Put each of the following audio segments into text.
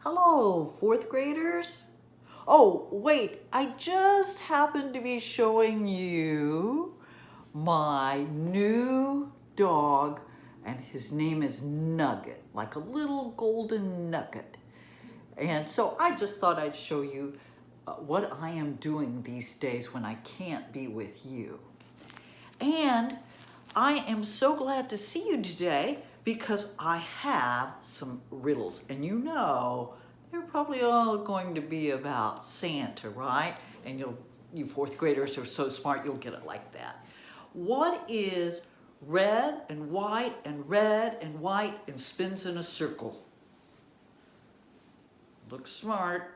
Hello, fourth graders. Oh, wait, I just happened to be showing you my new dog, and his name is Nugget, like a little golden nugget. And so I just thought I'd show you what I am doing these days when I can't be with you. And I am so glad to see you today because I have some riddles. And you know, they're probably all going to be about Santa, right? And you fourth graders are so smart, you'll get it like that. What is red and white and spins in a circle? Look smart.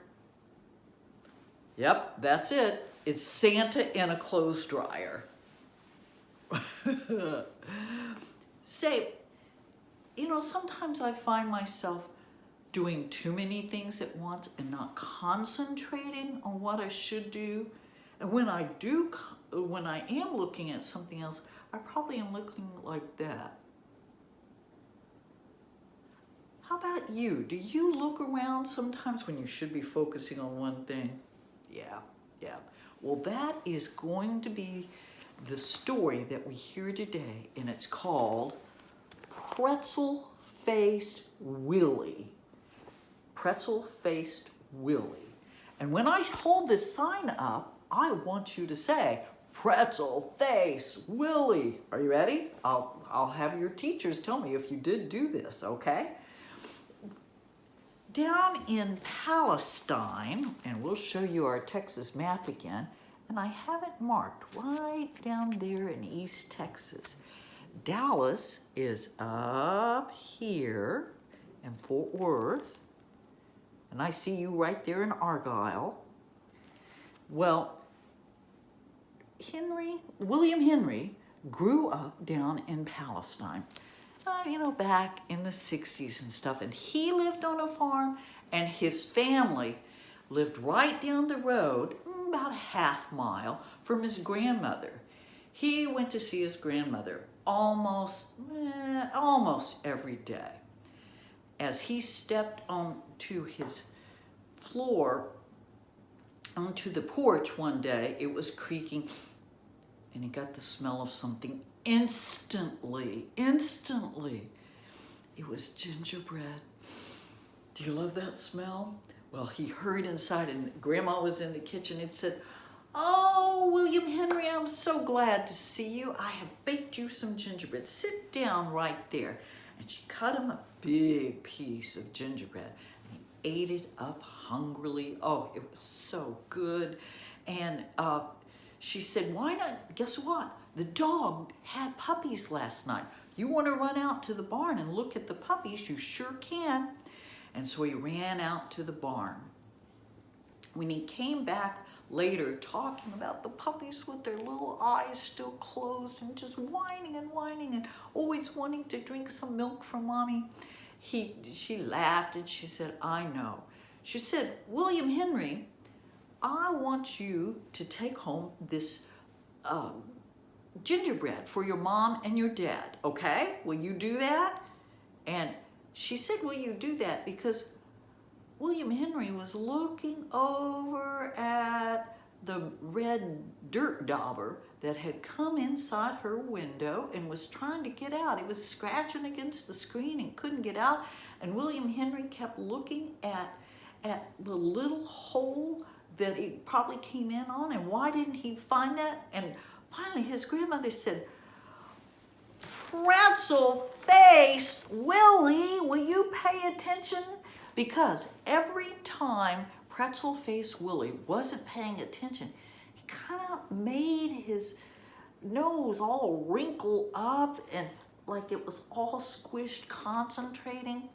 Yep, that's it. It's Santa in a clothes dryer. Say, sometimes I find myself doing too many things at once and not concentrating on what I should do. And when I am looking at something else, I probably am looking like that. How about you? Do you look around sometimes when you should be focusing on one thing? Yeah. Well, that is going to be the story that we hear today, and it's called Pretzel-Faced Willie. Pretzel-Faced Willie. And when I hold this sign up, I want you to say, Pretzel-Faced Willie. Are you ready? I'll have your teachers tell me if you did do this, okay? Down in Palestine, and we'll show you our Texas map again, and I have it marked right down there in East Texas. Dallas is up here in Fort Worth, and I see you right there in Argyle. Well, William Henry grew up down in Palestine, back in the 60s and stuff, and he lived on a farm, and his family lived right down the road, about a half mile from his grandmother. He went to see his grandmother almost every day. As he stepped onto his floor, onto the porch one day, it was creaking, and he got the smell of something instantly. It was gingerbread. Do you love that smell? Well, he hurried inside, and Grandma was in the kitchen and said, "Oh, William Henry, I'm so glad to see you. I have baked you some gingerbread. Sit down right there." And she cut him a big piece of gingerbread, and he ate it up hungrily. Oh, it was so good. And she said, "Why not? Guess what? The dog had puppies last night. You want to run out to the barn and look at the puppies? You sure can." And so he ran out to the barn. When he came back later talking about the puppies with their little eyes still closed and just whining and always wanting to drink some milk from Mommy, she laughed and she said, "I know." She said, "William Henry, I want you to take home this gingerbread for your mom and your dad, okay? Will you do that?" And she said, "Will you do that?" Because William Henry was looking over at the red dirt dauber that had come inside her window and was trying to get out. It was scratching against the screen and couldn't get out. And William Henry kept looking at the little hole that it probably came in on. And why didn't he find that? And finally his grandmother said, "Pretzel-Faced Willie, will you pay attention?" Because every time Pretzel-Faced Willie wasn't paying attention, he kind of made his nose all wrinkle up and like it was all squished, concentrating.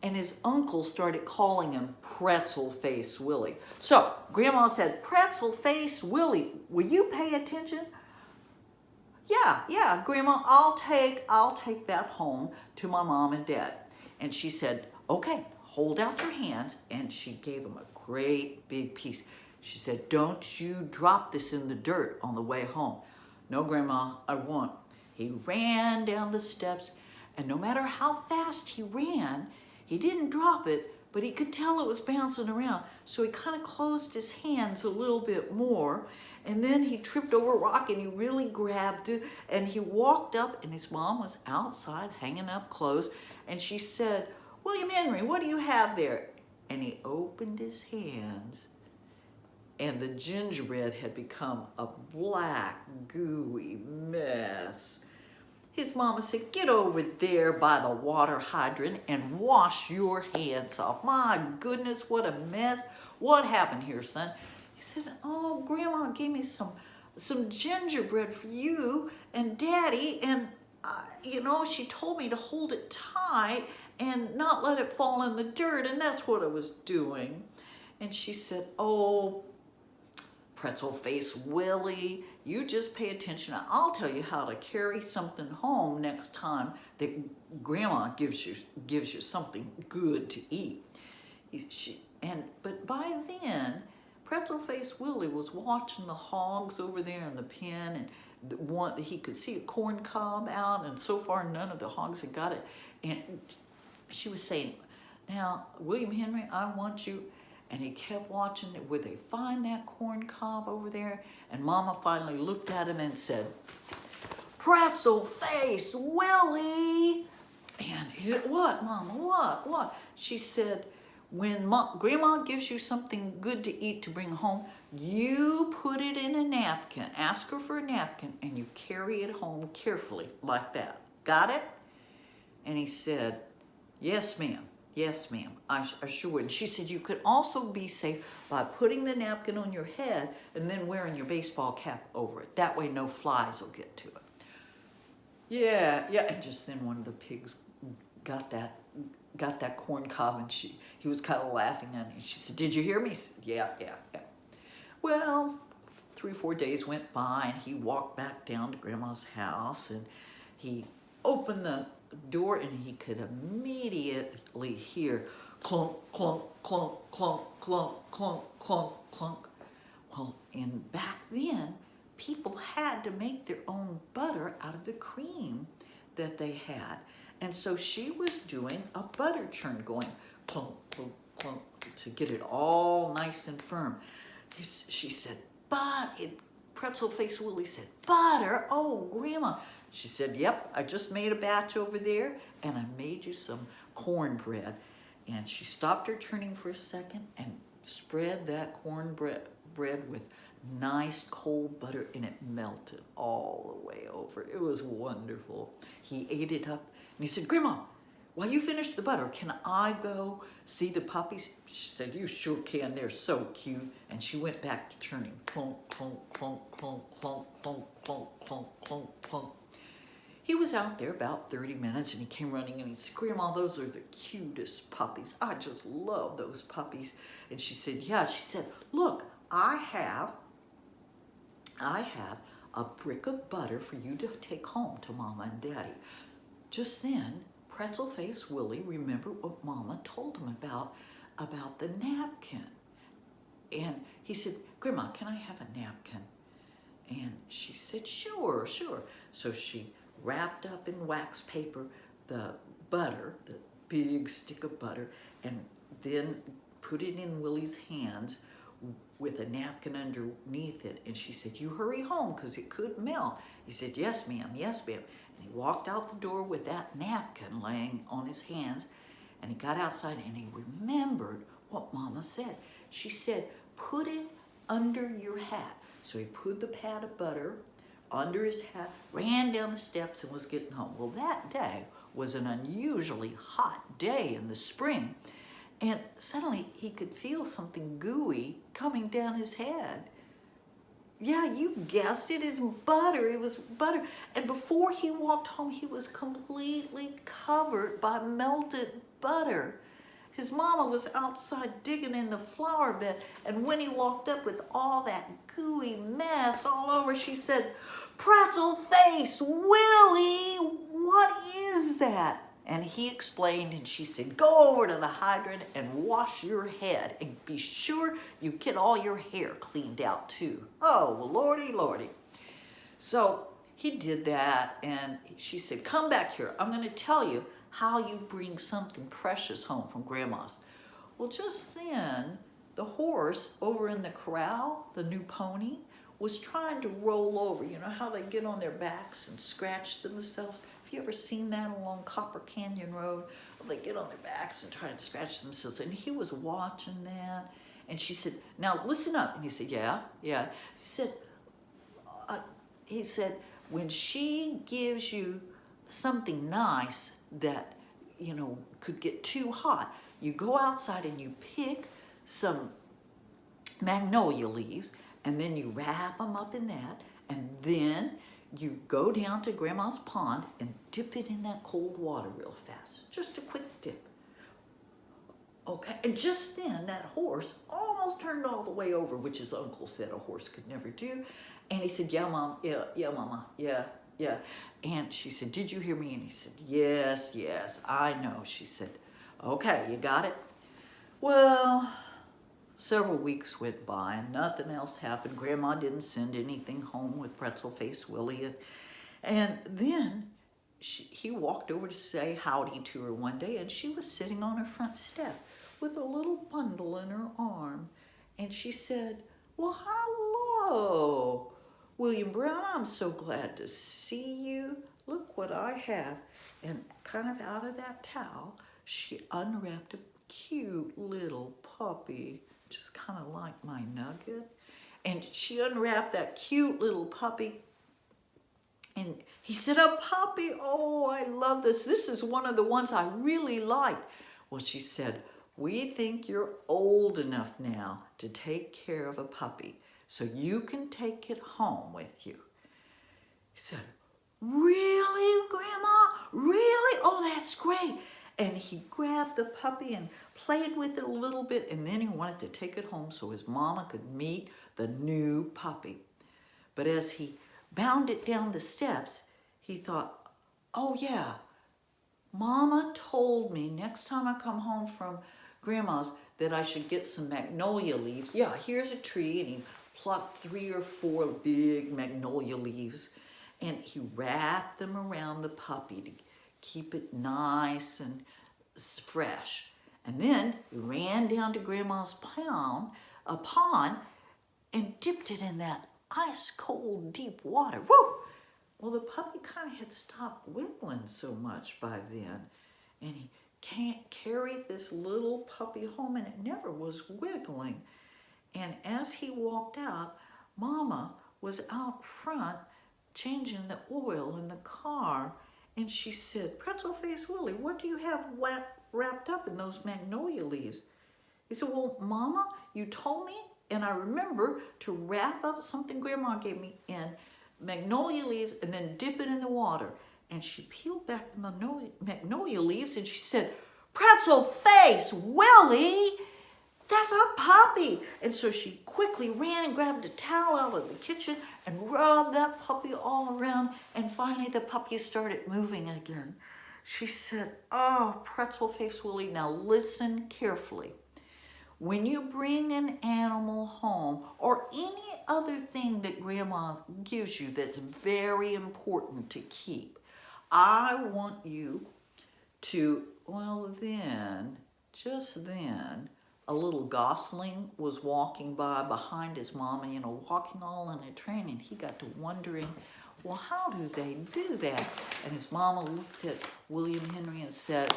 And his uncle started calling him Pretzel-Faced Willie. So Grandma said, "Pretzel-Faced Willie, will you pay attention?" Yeah, Grandma, I'll take that home to my mom and dad." And she said, "Okay, hold out your hands." And she gave him a great big piece. She said, "Don't you drop this in the dirt on the way home." "No, Grandma, I won't." He ran down the steps, and no matter how fast he ran, he didn't drop it, but he could tell it was bouncing around. So he kind of closed his hands a little bit more, and then he tripped over a rock and he really grabbed it, and he walked up, and his mom was outside hanging up clothes, and she said, "William Henry, what do you have there?" And he opened his hands, and the gingerbread had become a black, gooey mess. His mama said, "Get over there by the water hydrant and wash your hands off." My goodness, what a mess. What happened here, son? He said, "Oh, Grandma gave me some gingerbread for you and Daddy, and she told me to hold it tight and not let it fall in the dirt, and that's what I was doing." And she said, "Oh, pretzel face Willie, you just pay attention. I'll tell you how to carry something home next time that Grandma gives you something good to eat." But by then, pretzel face Willie was watching the hogs over there in the pen, and he could see a corn cob out, and so far none of the hogs had got it. And she was saying, "Now, William Henry, I want you." And he kept watching it. Would they find that corn cob over there? And Mama finally looked at him and said, "Pretzel face Willie." And he said, "What, Mama, what?" She said, "When Grandma gives you something good to eat to bring home, you put it in a napkin. Ask her for a napkin, and you carry it home carefully like that. Got it?" And he said, "Yes, ma'am. Yes, ma'am, I sure would." And she said, "You could also be safe by putting the napkin on your head and then wearing your baseball cap over it. That way no flies will get to it." Yeah. And just then one of the pigs got that corn cob, and he was kind of laughing at me. She said, "Did you hear me?" He said, Yeah. Well, 3 or 4 days went by, and he walked back down to Grandma's house, and he opened the door, and he could immediately hear clunk, clunk, clunk, clunk, clunk, clunk, clunk, clunk. Well, and back then, people had to make their own butter out of the cream that they had. And so she was doing a butter churn, going clunk, clunk, clunk, to get it all nice and firm. She said, Pretzel face Willie said, "Butter? Oh, Grandma." She said, "Yep, I just made a batch over there, and I made you some cornbread." And she stopped her churning for a second and spread that cornbread with nice cold butter, and it melted all the way over. It was wonderful. He ate it up, and he said, "Grandma, while you finish the butter, can I go see the puppies?" She said, "You sure can. They're so cute." And she went back to churning. Clunk, clunk, clunk, clunk, clunk, clunk, clunk, clunk, clunk, clunk. He was out there about 30 minutes, and he came running, and he said, "Grandma, those are the cutest puppies. I just love those puppies." And she said, "Yeah." She said, "Look, I have a brick of butter for you to take home to Mama and Daddy." Just then, Pretzel face Willie remembered what Mama told him about the napkin. And he said, "Grandma, can I have a napkin?" And she said, Sure. So she wrapped up in wax paper the butter, the big stick of butter, and then put it in Willie's hands with a napkin underneath it. And she said, "You hurry home because it could melt." He said, "Yes, ma'am, yes, ma'am." And he walked out the door with that napkin laying on his hands, and he got outside, and he remembered what Mama said. She said, "Put it under your hat." So he put the pat of butter under his hat, ran down the steps, and was getting home. Well, that day was an unusually hot day in the spring, and suddenly he could feel something gooey coming down his head. Yeah, you guessed it, it's butter. It was butter. And before he walked home, he was completely covered by melted butter. His mama was outside digging in the flower bed, and when he walked up with all that gooey mess all over, she said, "Pretzel face Willie, what is that?" And he explained, and she said, "Go over to the hydrant and wash your head, and be sure you get all your hair cleaned out too." Oh, lordy. So he did that, and she said, "Come back here. I'm going to tell you how you bring something precious home from Grandma's." Well, just then, the horse over in the corral, the new pony, was trying to roll over. You know how they get on their backs and scratch themselves? Have you ever seen that along Copper Canyon Road? They get on their backs and try to scratch themselves. And he was watching that. And she said, now listen up. And he said, yeah. He said, when she gives you something nice that, you know, could get too hot, you go outside and you pick some magnolia leaves, and then you wrap them up in that, and then you go down to Grandma's pond and dip it in that cold water real fast. Just a quick dip. Okay, and just then that horse almost turned all the way over, which his uncle said a horse could never do. And he said, yeah, Mom, yeah, Mama, yeah. And she said, did you hear me? And he said, yes, I know. She said, okay, you got it? Well, several weeks went by and nothing else happened. Grandma didn't send anything home with Pretzel Face Willie. And then he walked over to say howdy to her one day, and she was sitting on her front step with a little bundle in her arm. And she said, well, hello, William Brown. I'm so glad to see you. Look what I have. And kind of out of that towel, she unwrapped a cute little puppy, just kind of like my Nugget. And she unwrapped that cute little puppy. And he said, a puppy, oh, I love this. This is one of the ones I really like. Well, she said, we think you're old enough now to take care of a puppy, so you can take it home with you. He said, really, Grandma? Really? Oh, that's great. And he grabbed the puppy and played with it a little bit, and then he wanted to take it home so his mama could meet the new puppy. But as he bound it down the steps, he thought, oh yeah, Mama told me next time I come home from Grandma's that I should get some magnolia leaves. Yeah, here's a tree, and he plucked 3 or 4 big magnolia leaves, and he wrapped them around the puppy to keep it nice and fresh. And then he ran down to Grandma's pond and dipped it in that ice cold deep water. Woo! Well, the puppy kind of had stopped wiggling so much by then, and he can't carry this little puppy home, and it never was wiggling. And as he walked out, Mama was out front changing the oil in the car, and she said, Pretzel Face Willie, what do you have wrapped up in those magnolia leaves? He said, well, Mama, you told me, and I remember to wrap up something Grandma gave me in magnolia leaves and then dip it in the water. And she peeled back the magnolia leaves and she said, Pretzel Face Willie, that's a puppy. And so she quickly ran and grabbed a towel out of the kitchen and rubbed that puppy all around. And finally the puppy started moving again. She said, oh, Pretzel Face Willie, now listen carefully. When you bring an animal home or any other thing that Grandma gives you that's very important to keep, I want you to, well then, just then, a little gosling was walking by behind his mama, you know, walking all in a train, and he got to wondering, well, how do they do that? And his mama looked at William Henry and said,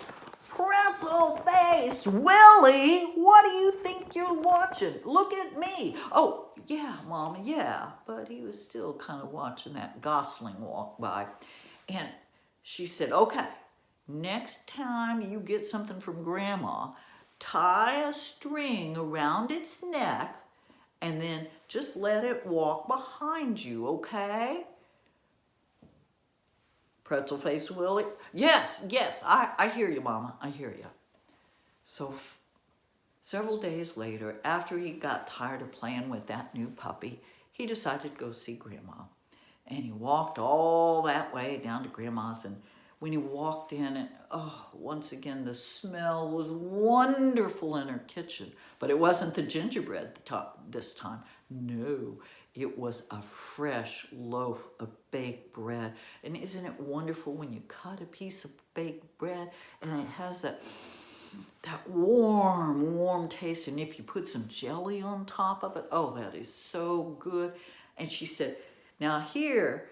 Pretzel Face Willie, what do you think you're watching? Look at me. Oh, yeah, Mama, yeah. But he was still kind of watching that gosling walk by. And she said, okay, next time you get something from Grandma, tie a string around its neck and then just let it walk behind you, okay? Pretzel Face Willie, yes, I hear you, Mama, I hear you. So several days later, after he got tired of playing with that new puppy, he decided to go see Grandma. And he walked all that way down to Grandma's, and when he walked in, and once again, the smell was wonderful in her kitchen. But it wasn't the gingerbread this time. No, it was a fresh loaf of baked bread. And isn't it wonderful when you cut a piece of baked bread and it has that that warm, warm taste. And if you put some jelly on top of it, oh, that is so good. And she said, now here,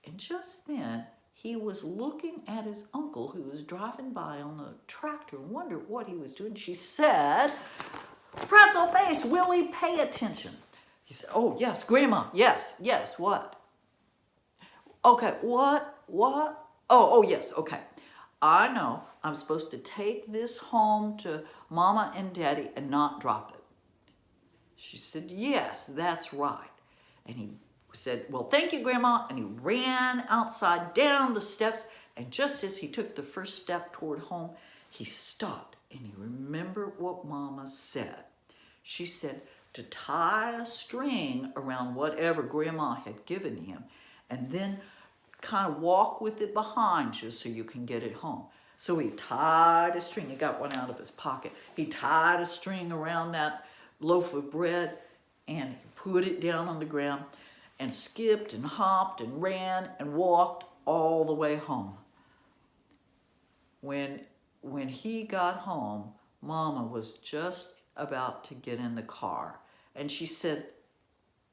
and just then, he was looking at his uncle who was driving by on a tractor and wondered what he was doing. She said, pretzel face, Willie, pay attention. He said, oh, yes, Grandma, yes, what? Okay, what? Oh, yes, okay. I know I'm supposed to take this home to Mama and Daddy and not drop it. She said, yes, that's right. And he said, well, thank you, Grandma. And he ran outside down the steps. And just as he took the first step toward home, he stopped and he remembered what Mama said. She said to tie a string around whatever Grandma had given him and then kind of walk with it behind you so you can get it home. So he tied a string. He got one out of his pocket. He tied a string around that loaf of bread and he put it down on the ground and skipped and hopped and ran and walked all the way home. When he got home, Mama was just about to get in the car. And she said,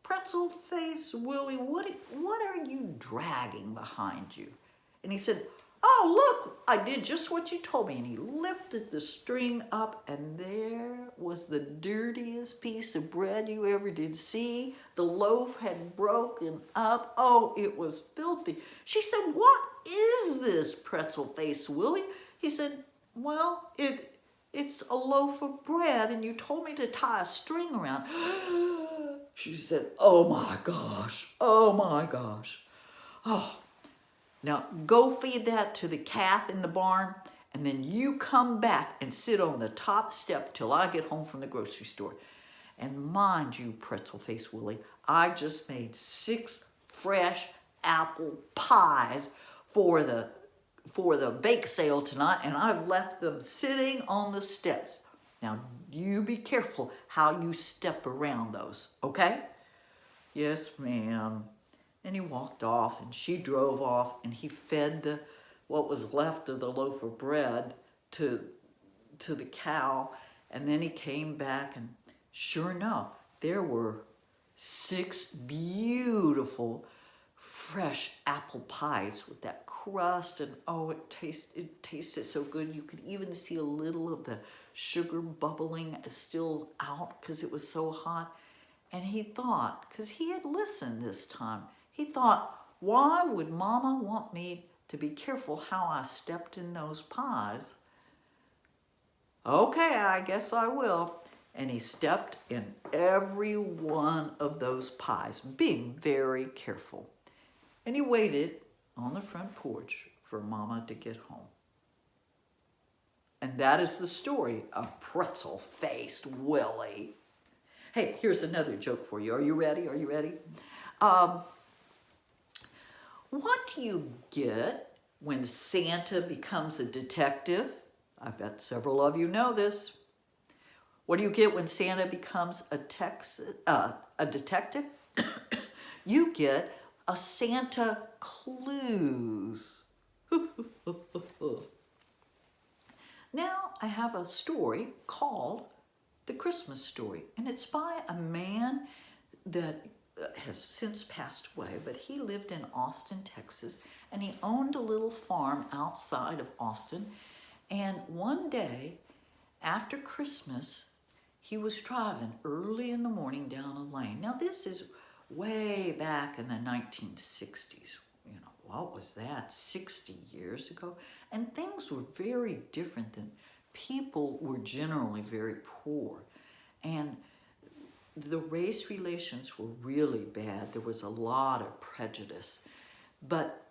pretzel face Willie, what are you dragging behind you? And he said, oh, look, I did just what you told me. And he lifted the string up, and there was the dirtiest piece of bread you ever did see. The loaf had broken up. Oh, it was filthy. She said, what is this, pretzel face Willie? He said, well, it's a loaf of bread, and you told me to tie a string around. She said, oh my gosh. Oh, now go feed that to the calf in the barn, and then you come back and sit on the top step till I get home from the grocery store. And mind you, pretzel face Willie, I just made 6 fresh apple pies for the bake sale tonight, and I've left them sitting on the steps. Now, you be careful how you step around those, okay? Yes, ma'am. And he walked off, and she drove off, and he fed what was left of the loaf of bread to the cow, and then he came back, and sure enough, there were 6 beautiful fresh apple pies with that crust, and oh, it tasted so good. You could even see a little of the sugar bubbling still out because it was so hot. And he thought, because he had listened this time, he thought, why would Mama want me to be careful how I stepped in those pies? Okay, I guess I will. And he stepped in every one of those pies, being very careful. And he waited on the front porch for Mama to get home. And that is the story of Pretzel-Faced Willie. Hey, here's another joke for you. Are you ready? What do you get when Santa becomes a detective? I bet several of you know this. What do you get when Santa becomes a detective? You get a Santa Claus. Now I have a story called The Christmas Story, and it's by a man that has since passed away, but he lived in Austin, Texas, and he owned a little farm outside of Austin. And one day after Christmas, he was driving early in the morning down a lane. Now this is way back in the 1960s. You know, what was that? 60 years ago? And things were very different then. People were generally very poor. And the race relations were really bad. There was a lot of prejudice. But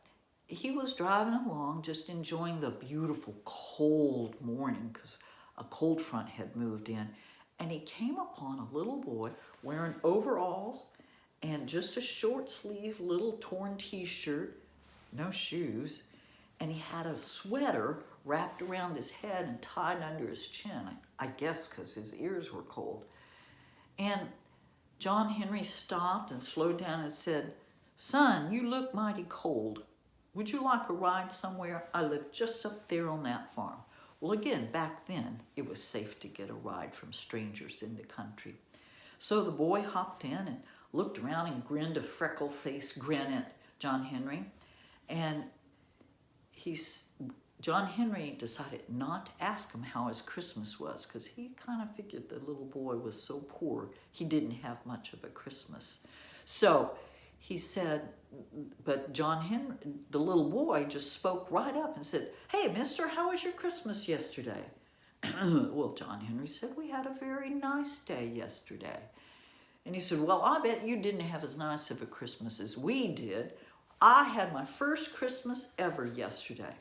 he was driving along, just enjoying the beautiful cold morning because a cold front had moved in. And he came upon a little boy wearing overalls and just a short sleeve little torn t-shirt, no shoes, and he had a sweater wrapped around his head and tied under his chin, I guess because his ears were cold. And John Henry stopped and slowed down and said, "Son, you look mighty cold. Would you like a ride somewhere? I live just up there on that farm." Well, again, back then, it was safe to get a ride from strangers in the country. So the boy hopped in and looked around and grinned a freckle-faced grin at John Henry. And John Henry decided not to ask him how his Christmas was, because he kind of figured the little boy was so poor, he didn't have much of a Christmas. So he said, but John Henry, the little boy, just spoke right up and said, "Hey, mister, how was your Christmas yesterday?" Well, John Henry said, "We had a very nice day yesterday." And he said, "Well, I bet you didn't have as nice of a Christmas as we did. I had my first Christmas ever yesterday."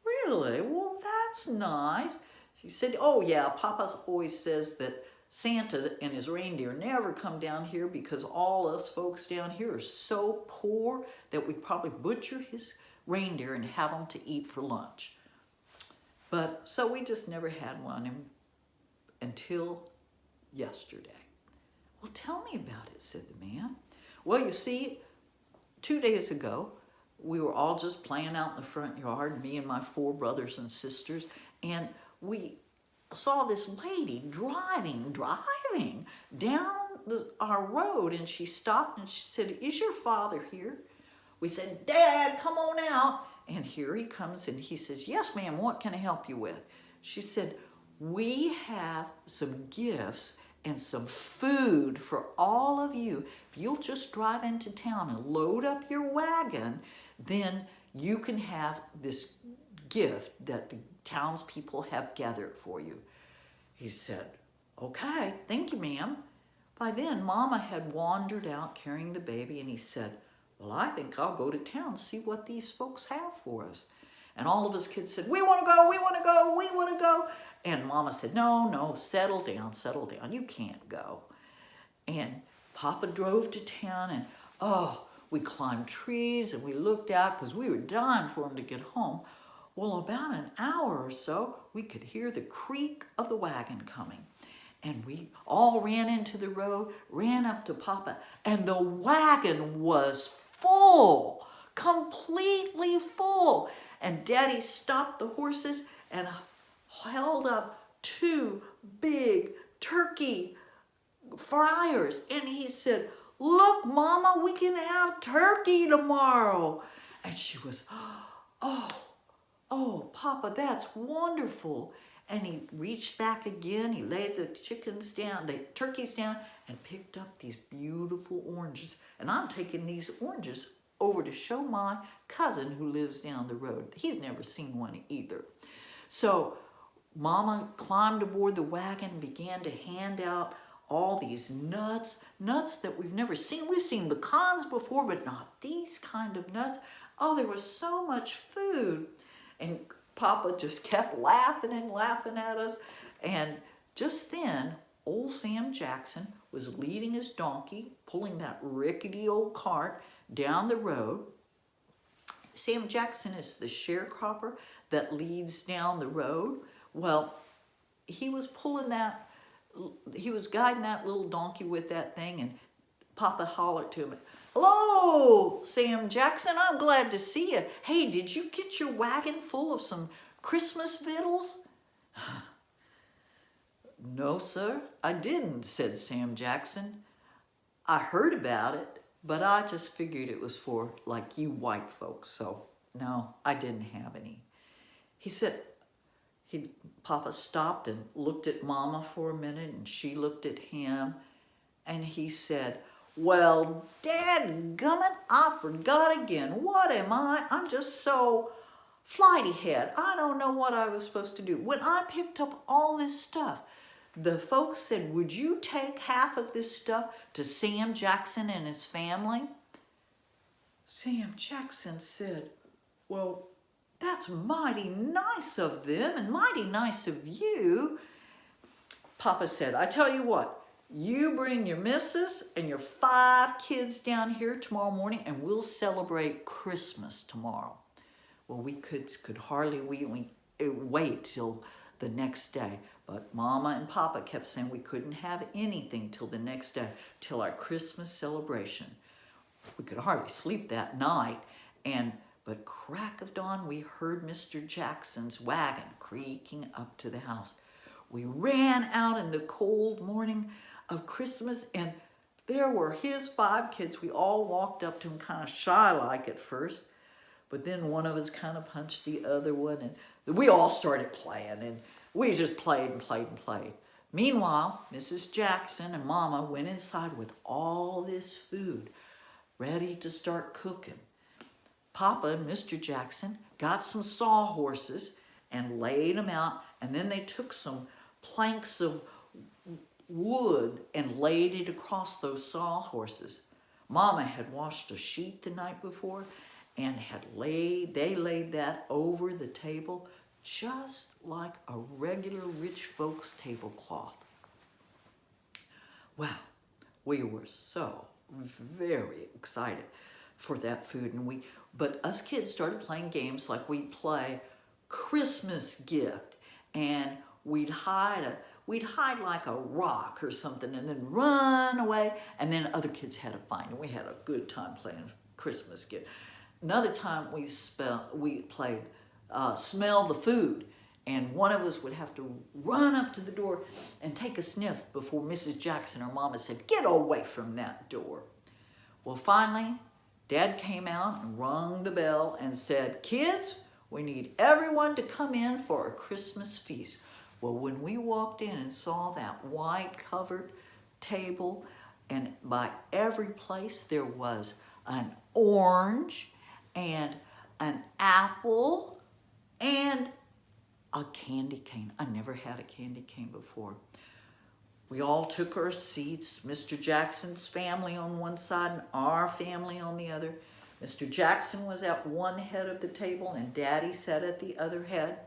"Really? Well, that's nice." She said, "Oh, yeah, Papa always says that Santa and his reindeer never come down here because all us folks down here are so poor that we'd probably butcher his reindeer and have them to eat for lunch. But so we just never had one until yesterday." "Well, tell me about it," said the man. "Well, you see, 2 days ago, we were all just playing out in the front yard, me and my 4 brothers and sisters, and we saw this lady driving down our road, and she stopped and she said, 'Is your father here?' We said, 'Dad, come on out.' And here he comes, and he says, 'Yes, ma'am, what can I help you with?' She said, 'We have some gifts and some food for all of you. If you'll just drive into town and load up your wagon, then you can have this gift that the townspeople have gathered for you.' He said, 'Okay, thank you, ma'am.' By then, Mama had wandered out carrying the baby, and he said, 'Well, I think I'll go to town, see what these folks have for us.' And all of us kids said, 'We want to go, we want to go, we want to go.' And Mama said, 'No, settle down, you can't go.' And Papa drove to town, and we climbed trees and we looked out because we were dying for him to get home. Well, about an hour or so, we could hear the creak of the wagon coming. And we all ran into the road, ran up to Papa, and the wagon was full, completely full. And Daddy stopped the horses and held up 2 big turkey fryers. And he said, 'Look, Mama, we can have turkey tomorrow.' And she was, 'Oh, Papa, that's wonderful.' And he reached back again, he laid the turkeys down, and picked up these beautiful oranges. And I'm taking these oranges over to show my cousin who lives down the road. He's never seen one either. So Mama climbed aboard the wagon and began to hand out all these nuts that we've never seen. We've seen pecans before, but not these kind of nuts. Oh, there was so much food. And Papa just kept laughing at us. And just then, old Sam Jackson was leading his donkey, pulling that rickety old cart down the road. Sam Jackson is the sharecropper that leads down the road. Well, he was guiding that little donkey with that thing, and Papa hollered to him, "Hello, Sam Jackson, I'm glad to see you. Hey, did you get your wagon full of some Christmas victuals?" "No, sir, I didn't," said Sam Jackson. "I heard about it, but I just figured it was for, like, you white folks, so no, I didn't have any." He said, Papa stopped and looked at Mama for a minute, and she looked at him, and he said, "Well, dadgummit, I forgot again. What am I? I'm just so flighty head. I don't know what I was supposed to do. When I picked up all this stuff, the folks said, 'Would you take half of this stuff to Sam Jackson and his family?' Sam Jackson said, 'Well, that's mighty nice of them and mighty nice of you.' Papa said, 'I tell you what, you bring your missus and your 5 kids down here tomorrow morning, and we'll celebrate Christmas tomorrow.' Well, we kids could hardly wait till the next day. But Mama and Papa kept saying we couldn't have anything till the next day, till our Christmas celebration. We could hardly sleep that night. And But crack of dawn, we heard Mr. Jackson's wagon creaking up to the house. We ran out in the cold morning of Christmas, and there were his 5 kids. We all walked up to him kind of shy-like at first, but then one of us kind of punched the other one, and we all started playing, and we just played and played and played. Meanwhile, Mrs. Jackson and Mama went inside with all this food, ready to start cooking. Papa and Mr. Jackson got some sawhorses and laid them out, and then they took some planks of wood and laid it across those sawhorses. Mama had washed a sheet the night before and they laid that over the table just like a regular rich folks tablecloth. Well, we were so very excited for that food, but us kids started playing games like we'd play Christmas gift, and we'd hide like a rock or something and then run away, and then other kids had to find, and we had a good time playing Christmas gift. Another time we played smell the food, and one of us would have to run up to the door and take a sniff before Mrs. Jackson or Mama said, "Get away from that door." Well, finally, Dad came out and rung the bell and said, "Kids, we need everyone to come in for a Christmas feast." Well, when we walked in and saw that white covered table, and by every place there was an orange and an apple and a candy cane. I never had a candy cane before. We all took our seats, Mr. Jackson's family on one side and our family on the other. Mr. Jackson was at one head of the table and Daddy sat at the other head.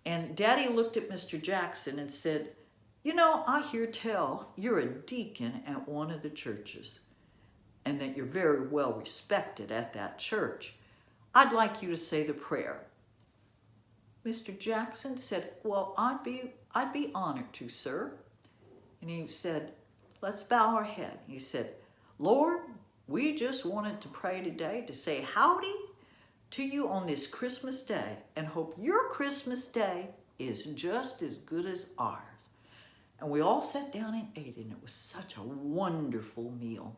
And Daddy looked at Mr. Jackson and said, "You know, I hear tell you're a deacon at one of the churches and that you're very well respected at that church. I'd like you to say the prayer." Mr. Jackson said, "Well, I'd be honored to, sir." And he said, "Let's bow our head." He said, "Lord, we just wanted to pray today to say howdy to you on this Christmas day and hope your Christmas day is just as good as ours." And we all sat down and ate, and it was such a wonderful meal.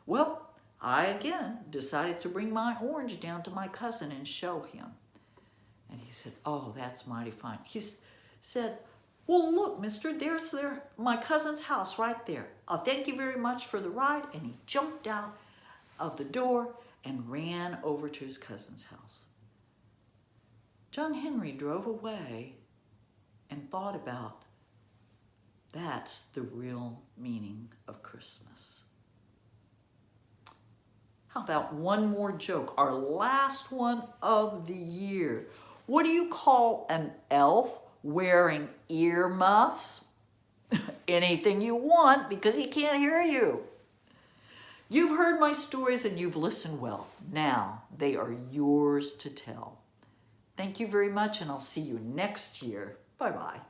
Well, I again decided to bring my orange down to my cousin and show him. And he said, "Oh, that's mighty fine." He said, "Well, look, mister, there's my cousin's house right there. Thank you very much for the ride." And he jumped out of the door and ran over to his cousin's house. John Henry drove away and thought about, that's the real meaning of Christmas. How about one more joke, our last one of the year? What do you call an elf wearing earmuffs? Anything you want, because he can't hear you. You've heard my stories and you've listened well. Now they are yours to tell. Thank you very much, and I'll see you next year. Bye-bye.